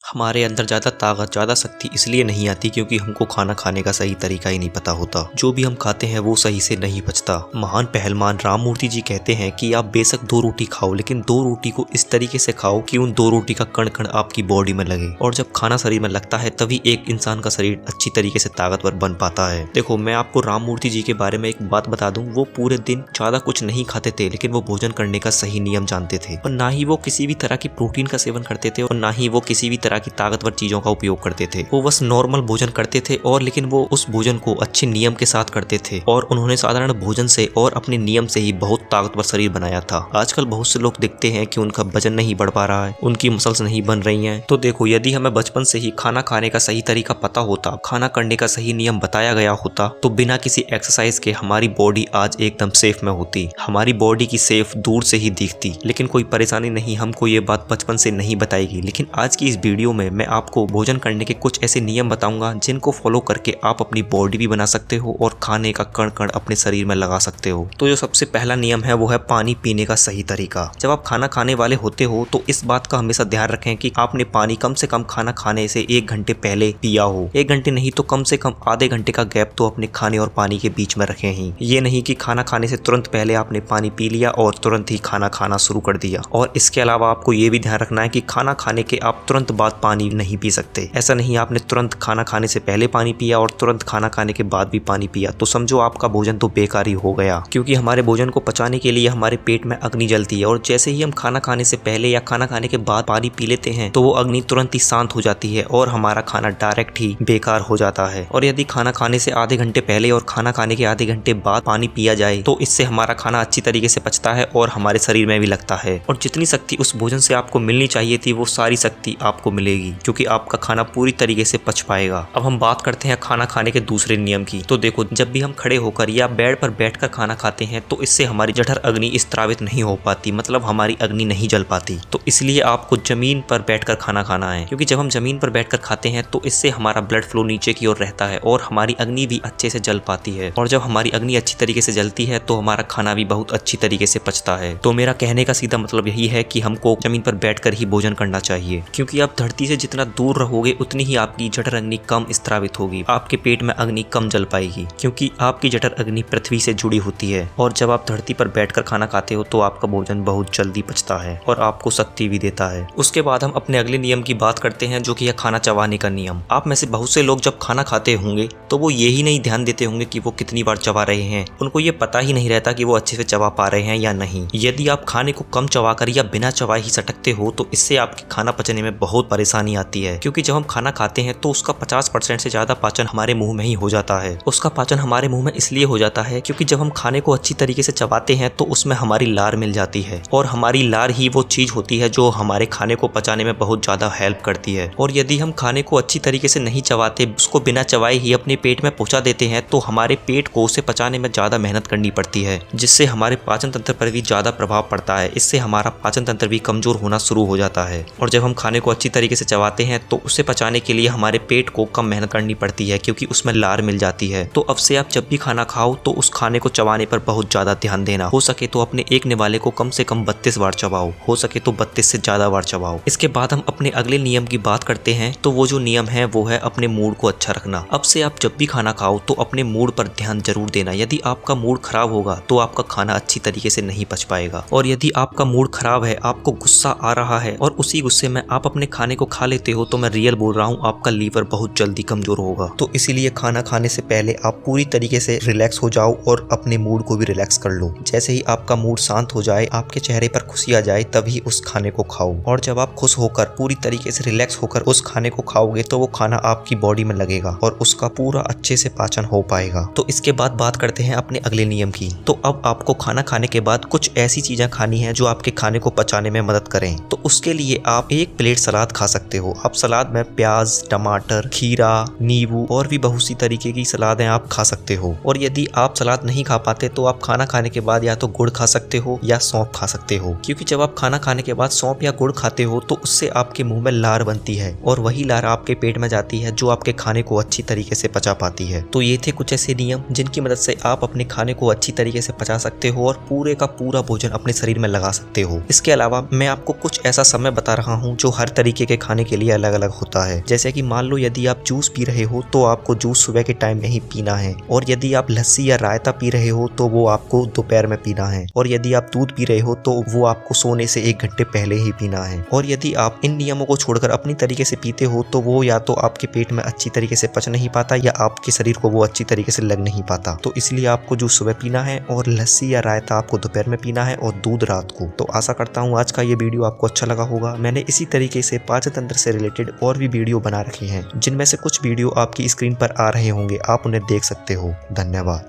हमारे अंदर ज़्यादा ताकत, ज़्यादा शक्ति इसलिए नहीं आती क्योंकि हमको खाना खाने का सही तरीका ही नहीं पता होता। जो भी हम खाते हैं वो सही से नहीं पचता। महान पहलवान राममूर्ति जी कहते हैं कि आप बेशक 2 रोटी खाओ, लेकिन 2 रोटी को इस तरीके से खाओ कि उन 2 रोटी का कण कण आपकी बॉडी में लगे। और जब खाना शरीर में लगता है तभी एक इंसान का शरीर अच्छी तरीके से ताकतवर बन पाता है। देखो, मैं आपको राममूर्ति जी के बारे में एक बात बता दूं, वो पूरे दिन ज़्यादा कुछ नहीं खाते थे, लेकिन वो भोजन करने का सही नियम जानते थे। और ना ही वो किसी भी तरह की प्रोटीन का सेवन करते थे और ना ही वो किसी भी तरह की ताकतवर चीजों का उपयोग करते थे। वो बस नॉर्मल भोजन करते थे और लेकिन वो उस भोजन को अच्छे नियम के साथ करते थे और उन्होंने साधारण भोजन से और अपने नियम से ही बहुत ताकतवर शरीर बनाया था। आजकल बहुत से लोग दिखते हैं कि उनका वजन नहीं बढ़ पा रहा है, उनकी मसल्स नहीं बन रही हैं। तो देखो, यदि हमें बचपन से ही खाना खाने का सही तरीका पता होता, खाना करने का सही नियम बताया गया होता, तो बिना किसी एक्सरसाइज के हमारी बॉडी आज एकदम सेफ में होती। हमारी बॉडी की सेफ दूर से ही दिखती। लेकिन कोई परेशानी नहीं, हमको ये बात बचपन से नहीं बताएगी। लेकिन आज की इस वीडियो में मैं आपको भोजन करने के कुछ ऐसे नियम बताऊंगा जिनको फॉलो करके आप अपनी बॉडी भी बना सकते हो और खाने का कण कण अपने शरीर में लगा सकते हो। तो जो सबसे पहला नियम है वो है पानी पीने का सही तरीका। जब आप खाना खाने वाले होते हो तो इस बात का हमेशा ध्यान रखें कि आपने पानी कम से कम खाना खाने से 1 घंटे पहले पिया हो। 1 घंटे नहीं तो कम से कम आधे घंटे का गैप तो अपने खाने और पानी के बीच में रखें ही। ये नहीं कि खाना खाने से तुरंत पहले आपने पानी पी लिया और तुरंत ही खाना खाना शुरू कर दिया। और इसके अलावा आपको ये भी ध्यान रखना है कि खाना खाने के आप तुरंत बाद पानी नहीं पी सकते। ऐसा नहीं आपने तुरंत खाना खाने से पहले पानी पिया और तुरंत खाना खाने के बाद भी पानी पिया तो समझो आपका भोजन तो बेकार ही हो गया। क्योंकि हमारे भोजन को पचाने के लिए हमारे पेट में अग्नि जलती है और जैसे ही हम खाना खाने से पहले या खाना खाने के बाद पानी पी लेते हैं तो वो अग्नि तुरंत ही शांत हो जाती है और हमारा खाना डायरेक्ट ही बेकार हो जाता है। और यदि खाना खाने से आधे घंटे पहले और खाना खाने के आधे घंटे बाद पानी पिया जाए तो इससे हमारा खाना अच्छी तरीके से पचता है और हमारे शरीर में भी लगता है। और जितनी शक्ति उस भोजन से आपको मिलनी चाहिए थी वो सारी शक्ति आपको मिलेगी क्योंकि आपका खाना पूरी तरीके से पच पाएगा। अब हम बात करते हैं खाना खाने के दूसरे नियम की। तो देखो, जब भी हम खड़े होकर या बेड पर बैठकर खाना खाते हैं तो इससे हमारी जठर अग्नि स्त्रावित नहीं हो पाती, मतलब हमारी अग्नि नहीं जल पाती। तो इसलिए आपको जमीन पर बैठकर खाना खाना है क्योंकि जब हम जमीन पर बैठकर खाते हैं तो इससे हमारा ब्लड फ्लो नीचे की ओर रहता है और हमारी अग्नि भी अच्छे से जल पाती है। और जब हमारी अग्नि अच्छी तरीके से जलती है तो हमारा खाना भी बहुत अच्छी तरीके से पचता है। तो मेरा कहने का सीधा मतलब यही है कि हमको जमीन पर बैठकर ही भोजन करना चाहिए क्योंकि आप धरती से जितना दूर रहोगे उतनी ही आपकी जठर अग्नि कम स्त्रावित होगी, आपके पेट में अग्नि कम जल पाएगी क्योंकि आपकी जठर अग्नि पृथ्वी से जुड़ी होती है। और जब आप धरती पर बैठकर खाना खाते हो तो आपका भोजन बहुत जल्दी पचता है और आपको शक्ति भी देता है। उसके बाद हम अपने अगले नियम की बात करते हैं जो कि है खाना चबाने का नियम। आप में से बहुत से लोग जब खाना खाते होंगे तो वो यही नहीं ध्यान देते होंगे कि वो कितनी बार चबा रहे हैं। उनको ये पता ही नहीं रहता कि वो अच्छे से चबा पा रहे हैं या नहीं। यदि आप खाने को कम चबाकर या बिना चबाए ही सटकते हो तो इससे आपके खाना पचने में बहुत परेशानी आती है क्योंकि जब हम खाना खाते हैं तो उसका 50% से ज्यादा पाचन हमारे मुंह में ही हो जाता है। उसका पाचन हमारे मुंह में इसलिए हो जाता है क्योंकि जब हम खाने को अच्छी तरीके से चबाते हैं तो उसमें हमारी लार मिल जाती है और हमारी लार ही वो चीज होती है जो हमारे खाने को पचाने में बहुत ज्यादा हेल्प करती है। और यदि हम खाने को अच्छी तरीके से नहीं चबाते, उसको बिना चबाए ही अपने पेट में पहुंचा देते हैं तो हमारे पेट को उसे पचाने में ज्यादा मेहनत करनी पड़ती है जिससे हमारे पाचन तंत्र पर भी ज्यादा प्रभाव पड़ता है। इससे हमारा पाचन तंत्र भी कमजोर होना शुरू हो जाता है। और जब हम खाने को अच्छी तरीके से चबाते हैं तो उसे पचाने के लिए हमारे पेट को कम मेहनत करनी पड़ती है क्योंकि उसमें लार मिल जाती है। तो अब से आप जब भी खाना खाओ तो उस खाने को चबाने पर बहुत ज्यादा ध्यान देना। हो सके तो अपने एक निवाले को कम से कम 32 बार चबाओ, हो सके तो 32 से ज्यादा बार चबाओ। इसके बाद हम अपने अगले नियम की बात करते हैं। तो वो जो नियम है वो है अपने मूड को अच्छा रखना। अब से आप जब भी खाना खाओ तो अपने मूड पर ध्यान जरूर देना। यदि आपका मूड खराब होगा तो आपका खाना अच्छी तरीके से नहीं पच पाएगा। और यदि आपका मूड खराब है, आपको गुस्सा आ रहा है और उसी गुस्से में आप अपने खाने को खा लेते हो तो मैं रियल बोल रहा हूँ, आपका लीवर बहुत जल्दी कमजोर होगा। तो इसीलिए खाना खाने से पहले आप पूरी तरीके से रिलैक्स हो जाओ और अपने मूड को भी रिलैक्स कर लो। जैसे ही आपका मूड शांत हो जाए, आपके चेहरे पर खुशी आ जाए, तभी उस खाने को खाओ। और जब आप खुश होकर पूरी तरीके से रिलैक्स होकर उस खाने को खाओगे तो वो खाना आपकी बॉडी में लगेगा और उसका पूरा अच्छे से पाचन हो पाएगा। तो इसके बाद बात करते हैं अपने अगले नियम की। तो अब आपको खाना खाने के बाद कुछ ऐसी चीजें खानी है जो आपके खाने को पचाने में मदद करें। तो उसके लिए आप 1 प्लेट सलाद खा सकते हो। आप सलाद में प्याज, टमाटर, खीरा, नींबू और भी बहुत सी तरीके की सलादें आप खा सकते हो। और यदि आप सलाद नहीं खा पाते तो आप खाना खाने के बाद या तो गुड़ खा सकते हो या सौंफ खा सकते हो क्योंकि जब आप खाना खाने के बाद सौंफ या गुड़ खाते हो तो उससे आपके मुंह में लार बनती है और वही लार आपके पेट में जाती है जो आपके खाने को अच्छी तरीके से पचा पाती है। तो ये थे कुछ ऐसे नियम जिनकी मदद से आप अपने खाने को अच्छी तरीके से पचा सकते हो और पूरे का पूरा भोजन अपने शरीर में लगा सकते हो। इसके अलावा मैं आपको कुछ ऐसा समय बता रहा हूँ जो हर तरीके के खाने के लिए अलग अलग होता है। जैसे कि मान लो यदि आप जूस पी रहे हो तो आपको जूस सुबह के टाइम में ही पीना है, और यदि आप लस्सी या रायता पी रहे हो तो वो आपको दोपहर में पीना है, और यदि आप दूध पी रहे हो तो वो आपको सोने से 1 घंटे पहले ही पीना है। और यदि आप इन नियमों को छोड़कर अपनी तरीके से पीते हो तो वो या तो आपके पेट में अच्छी तरीके से पच नहीं पाता या आपके शरीर को वो अच्छी तरीके से लग नहीं पाता। तो इसलिए आपको जूस सुबह पीना है और लस्सी या रायता आपको दोपहर में पीना है और दूध रात को। तो आशा करता हूँ आज का ये वीडियो आपको अच्छा लगा होगा। मैंने इसी तरीके से पाचन तंत्र से रिलेटेड और भी वीडियो बना रखे हैं, जिनमें से कुछ वीडियो आपकी स्क्रीन पर आ रहे होंगे, आप उन्हें देख सकते हो। धन्यवाद।